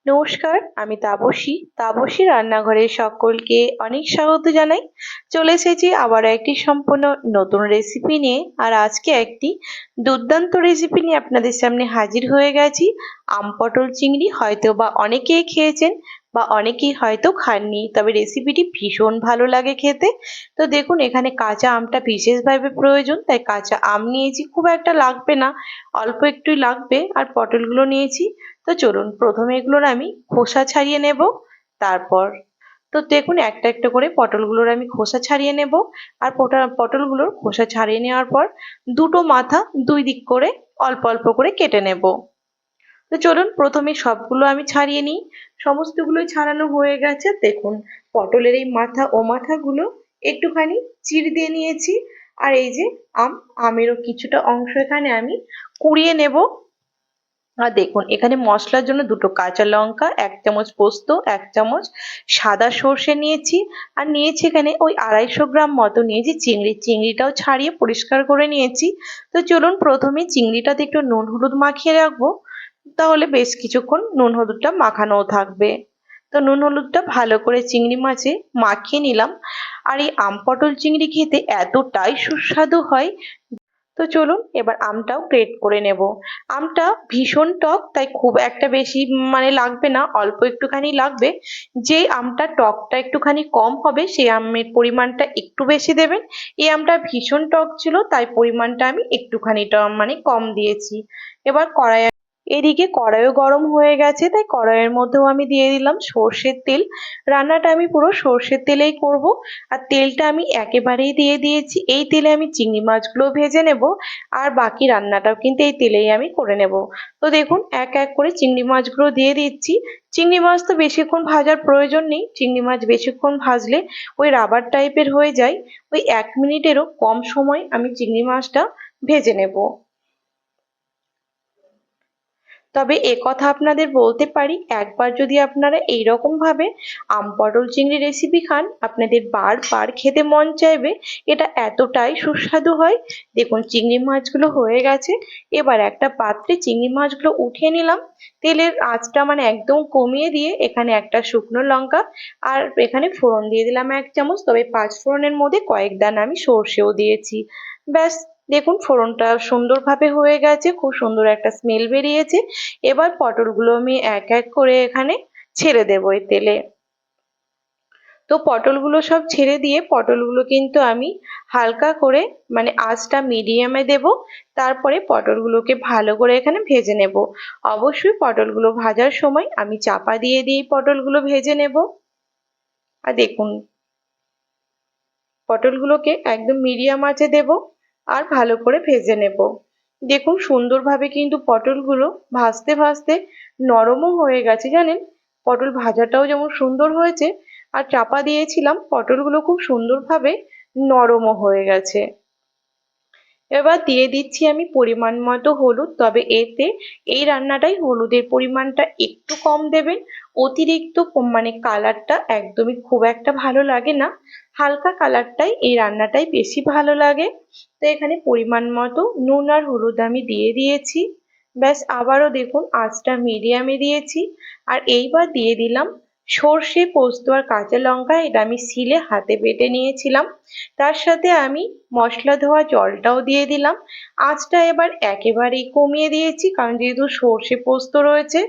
নমস্কার, আমি তাপসী রান্নাঘরে সকলকে অনেক স্বাগত জানাই। চলে এসেছি আবার একটি সম্পূর্ণ নতুন রেসিপি নিয়ে। আর আজকে একটি দুর্দান্ত রেসিপি নিয়ে আপনাদের সামনে হাজির হয়ে গেছি। আম পটল চিংড়ি হয়তো বা অনেকেই খেয়েছেন বা অনেকেই হয়তো খাননি, তবে রেসিপিটি ভীষণ ভালো লাগে খেতে। তো দেখুন, এখানে কাঁচা আমটা বিশেষভাবে প্রয়োজন, তাই কাঁচা আম নিয়েছি, খুব একটা লাগবে না, অল্প একটুই লাগবে। আর পটলগুলো নিয়েছি। তো চলুন প্রথমে এগুলোর আমি খোসা ছাড়িয়ে নেব। তারপর তো দেখুন, একটা একটা করে পটলগুলোর আমি খোসা ছাড়িয়ে নেব। আর পটলগুলোর খোসা ছাড়িয়ে নেওয়ার পর দুটো মাথা দুই দিক করে অল্প অল্প করে কেটে নেব। তো চলুন প্রথমে সবগুলো আমি ছাড়িয়ে নিই। সমস্তগুলোই ছাড়ানো হয়ে গেছে। দেখুন, পটলের এই মাথা ও মাথাগুলো একটুখানি চিড় দিয়ে নিয়েছি। আর এই যে আমেরও কিছুটা অংশ এখানে আমি কুড়িয়ে নেব। আর দেখুন, এখানে মশলার জন্য দুটো কাঁচা লঙ্কা, 1 চামচ পোস্ত, 1 চামচ সাদা সর্ষে নিয়েছি। আর নিয়েছি এখানে ওই 250 গ্রাম মতো নিয়েছি চিংড়িটাও ছাড়িয়ে পরিষ্কার করে নিয়েছি। তো চলুন প্রথমে চিংড়িটাতে একটু নুন হলুদ মাখিয়ে রাখবো, তাহলে বেশ কিছুক্ষণ নুন হলুদটা মাখানোও থাকবে। তো নুন হলুদটা ভালো করে চিংড়ি মাছে মাখিয়ে নিলাম। আর এই আম পটল চিংড়ি খেতে এতটাই সুস্বাদু হয়। তো চলুন এবার আমটাও গ্রেট করে নেব। আমটা ভীষণ টক, তাই খুব একটা বেশি লাগবে না, অল্প একটুখানি লাগবে। যে আমটা টকটা একটুখানি কম হবে সেই আমের পরিমাণটা একটু বেশি দেবেন। এই আমটা ভীষণ টক ছিল, তাই পরিমাণটা আমি একটুখানি কম দিয়েছি। এবার এদিকে কড়াইও গরম হয়ে গেছে, তাই কড়াইয়ের মধ্যেও আমি দিয়ে দিলাম সর্ষের তেল। রান্নাটা আমি পুরো সর্ষের তেলেই করব। আর তেলটা আমি একেবারেই দিয়ে দিয়েছি। এই তেলে আমি চিংড়ি মাছগুলো ভেজে নেব। আর বাকি রান্নাটাও কিন্তু এই তেলেই আমি করে নেব। তো দেখুন, এক এক করে চিংড়ি মাছগুলো দিয়ে দিচ্ছি। চিংড়ি মাছ তো বেশিক্ষণ ভাজার প্রয়োজন নেই, চিংড়ি মাছ বেশিক্ষণ ভাজলে ওই রাবার টাইপের হয়ে যায়। ওই 1 মিনিটেরও কম সময় আমি চিংড়ি মাছটা ভেজে নেব। তবে একথা আপনাদের বলতে পারি, একবার যদি আপনারা এইরকম ভাবে আম পটল চিংড়ি রেসিপি খান, আপনাদের বারবার খেতে মন চাইবে। এটা এতটাই সুস্বাদু হয়। দেখুন, চিংড়ি মাছগুলো হয়ে গেছে। এবার একটা পাত্রে চিংড়ি মাছগুলো উঠিয়ে নিলাম। তেলের আঁচটা একদম কমিয়ে দিয়ে এখানে একটা শুকনো লঙ্কা আর এখানে ফোড়ন দিয়ে দিলাম 1 চামচ। তবে 5 ফোড়নের মধ্যে কয়েক দানা আমি সর্ষেও দিয়েছি। ব্যাস, দেখুন ফোড়নটা সুন্দরভাবে হয়ে গেছে, খুব সুন্দর একটা স্মেল বেরিয়েছে। এবার পটলগুলো আমি এক এক করে এখানে ছেড়ে দেবো এই তেলে। তো পটলগুলো সব ছেড়ে দিয়ে পটলগুলো কিন্তু আমি হালকা করে আঁচটা মিডিয়ামে দেব। তারপরে পটলগুলোকে ভালো করে এখানে ভেজে নেব। অবশ্যই পটলগুলো ভাজার সময় আমি চাপা দিয়ে দিয়ে পটলগুলো ভেজে নেব। আর দেখুন, পটলগুলোকে একদম মিডিয়াম আঁচে দেব আর ভালো করে ভেজে নেব। দেখুন, সুন্দরভাবে কিন্তু পটলগুলো ভাজতে ভাজতে নরমও হয়ে গেছে, জানেন। পটল ভাজাটাও যেমন সুন্দর হয়েছে, আর চাপা দিয়েছিলাম পটলগুলো খুব সুন্দরভাবে নরমও হয়ে গেছে। এবার দিয়ে দিচ্ছি আমি পরিমাণ মতো হলুদ। তবে এই রান্নাটাই হলুদের পরিমাণটা একটু কম দেবেন। অতিরিক্ত কালারটা একদমই খুব একটা ভালো লাগে না। হালকা কালারটাই এই রান্নাটাই বেশি ভালো লাগে। তো এখানে পরিমাণ মতো নুন আর হলুদ আমি দিয়ে দিয়েছি। ব্যাস, আবারও দেখুন আঁচটা মিডিয়ামে দিয়েছি। আর এইবার দিয়ে দিলাম সর্ষে, পোস্ত আর কাঁচা লঙ্কা। এটা আমি শিলে হাতে বেটে নিয়েছিলাম। তার সাথে আমি মশলা ধোয়া জলটাও দিয়ে দিলাম। আঁচটা এবার একেবারেই কমিয়ে দিয়েছি, কারণ যেহেতু সর্ষে পোস্ত রয়েছে,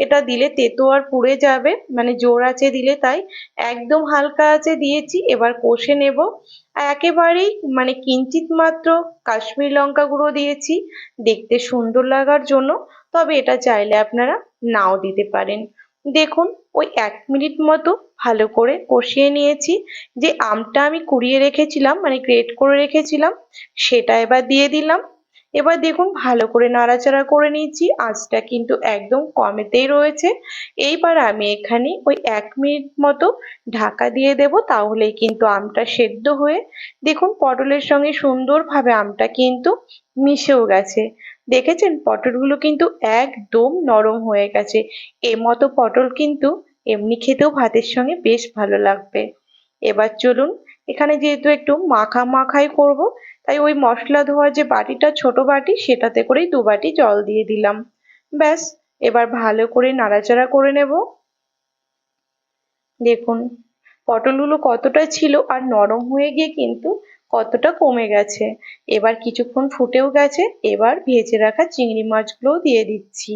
এটা দিলে তেতো আর পুড়ে যাবে, জোর আঁচে দিলে, তাই একদম হালকা আঁচে দিয়েছি। এবার কষে নেব। একেবারেই কিঞ্চিত মাত্র কাশ্মীরি লঙ্কা গুঁড়ো দিয়েছি দেখতে সুন্দর লাগার জন্য। তবে এটা চাইলে আপনারা নাও দিতে পারেন। দেখুন, ওই 1 মিনিট মতো ভালো করে কষিয়ে নিয়েছি। যে আমটা আমি কুড়িয়ে রেখেছিলাম, গ্রেট করে রেখেছিলাম, সেটা এবার দিয়ে দিলাম। এবার দেখুন ভালো করে নাড়াচাড়া করে নিয়েছি। আঁচটা কিন্তু একদম কমেতেই রয়েছে। এইবার আমি এখানে ওই 1 মিনিট মতো ঢাকা দিয়ে দেব, তাহলেই কিন্তু আমটা সেদ্ধ হয়ে দেখুন পটলের সঙ্গে সুন্দরভাবে আমটা কিন্তু মিশেও গেছে। দেখেছেন, পটলগুলো কিন্তু একদম নরম হয়ে গেছে। এ মতো পটল কিন্তু এমনি খেতেও ভাতের সঙ্গে বেশ ভালো লাগবে। এবার চলুন, এখানে যেহেতু একটু মাখা মাখাই করব, তাই ওই মশলা ধোয়া যে বাটিটা, ছোট বাটি, সেটাতে করেই 2 বাটি জল দিয়ে দিলাম। ব্যাস, এবার ভালো করে নাড়াচাড়া করে নেব। দেখুন পটলগুলো কতটা ছিল আর নরম হয়ে গিয়ে কিন্তু কতটা কমে গেছে। এবার কিছুক্ষণ ফুটেও গেছে, এবার ভেজে রাখা চিংড়ি মাছগুলোও দিয়ে দিচ্ছি।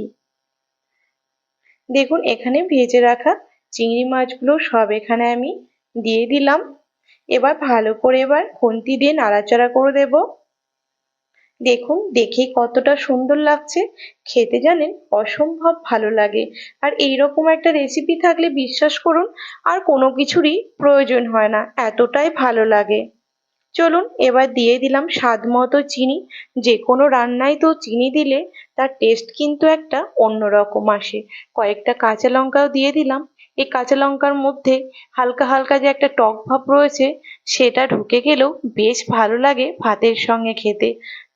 দেখুন এখানে ভেজে রাখা চিংড়ি মাছগুলো সব এখানে আমি দিয়ে দিলাম। এবার ভালো করে খুন্তি দিয়ে নাড়াচাড়া করে দেব। দেখুন দেখেই কতটা সুন্দর লাগছে, খেতে জানেন অসম্ভব ভালো লাগে। আর এইরকম একটা রেসিপি থাকলে বিশ্বাস করুন আর কোনো কিছুরই প্রয়োজন হয় না, এতটাই ভালো লাগে। চলুন এবার দিয়ে দিলাম স্বাদ মতো চিনি। যে কোনো রান্নায় তো চিনি দিলে তার টেস্ট কিন্তু একটা অন্যরকম আসে। কয়েকটা কাঁচা লঙ্কাও দিয়ে দিলাম। এই কাঁচা লঙ্কার মধ্যে হালকা হালকা যে একটা টক ভাব রয়েছে সেটা ঢুকে গেলেও বেশ ভালো লাগে ভাতের সঙ্গে খেতে।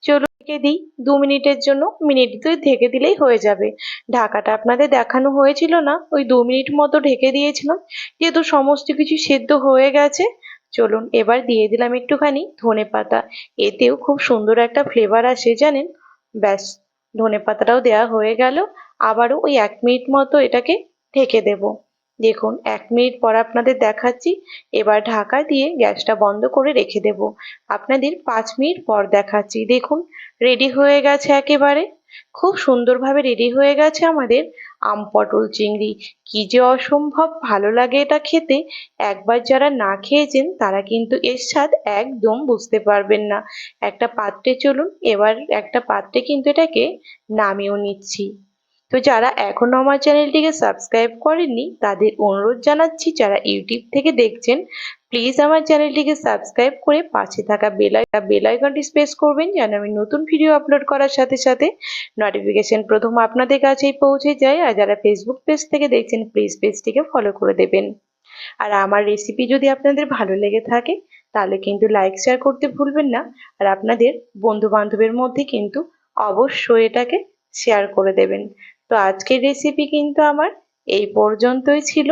চলুন ঢেকে দিই 2 মিনিটের জন্য, মিনিট 2 ঢেকে দিলেই হয়ে যাবে। ঢাকাটা আপনাদের দেখানো হয়েছিল না, ওই 2 মিনিট মতো ঢেকে দিয়েছিলাম, যেহেতু সমস্ত কিছু সেদ্ধ হয়ে গেছে। চলুন এবার দিয়ে দিলাম একটুখানি ধনেপাতা, এতেও খুব সুন্দর একটা ফ্লেভার আসে জানেন। ব্যাস, ধনেপাতাটাও দেওয়া হয়ে গেল। আবারও ওই 1 মিনিট মতো এটাকে ঢেকে দেব। দেখুন 1 মিনিট পর আপনাদের দেখাচ্ছি। এবার ঢাকা দিয়ে গ্যাসটা বন্ধ করে রেখে দেব। আপনাদের 5 মিনিট পর দেখাচ্ছি। দেখুন রেডি হয়ে গেছে একেবারে, খুব সুন্দরভাবে রেডি হয়ে গেছে আমাদের আম পটল চিংড়ি। কি যে অসম্ভব ভালো লাগে এটা খেতে, একবার যারা না খেয়েছেন তারা কিন্তু এর স্বাদ একদম বুঝতে পারবেন না। একটা পাত্রে চলুন, এবার একটা পাত্রে কিন্তু এটাকে নামিয়েও নিচ্ছি। তো যারা এখনো আমার চ্যানেলটিকে সাবস্ক্রাইব করেননি তাদের অনুরোধ জানাচ্ছি, যারা ইউটিউব থেকে দেখছেন প্লিজ আমার চ্যানেলটিকে সাবস্ক্রাইব করে পাশে থাকা বেল আইকনটি প্রেস করবেন, যেন আমি নতুন ভিডিও আপলোড করার সাথে সাথে নোটিফিকেশন প্রথম আপনাদের কাছেই পৌঁছে যায়। আর যারা ফেসবুক পেজ থেকে দেখছেন প্লিজ পেজটিকে ফলো করে দেবেন। আর আমার রেসিপি যদি আপনাদের ভালো লেগে থাকে তাহলে কিন্তু লাইক শেয়ার করতে ভুলবেন না। আর আপনাদের বন্ধু বান্ধবের মধ্যে কিন্তু অবশ্যই এটাকে শেয়ার করে দেবেন। তো আজকের রেসিপি কিন্তু আমার এই পর্যন্তই ছিল।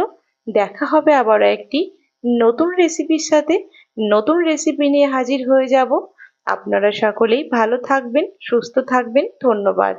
দেখা হবে আবার একটি নতুন রেসিপির সাথে। নতুন রেসিপি নিয়ে হাজির হয়ে যাব। আপনারা সকলেই ভালো থাকবেন, সুস্থ থাকবেন। ধন্যবাদ।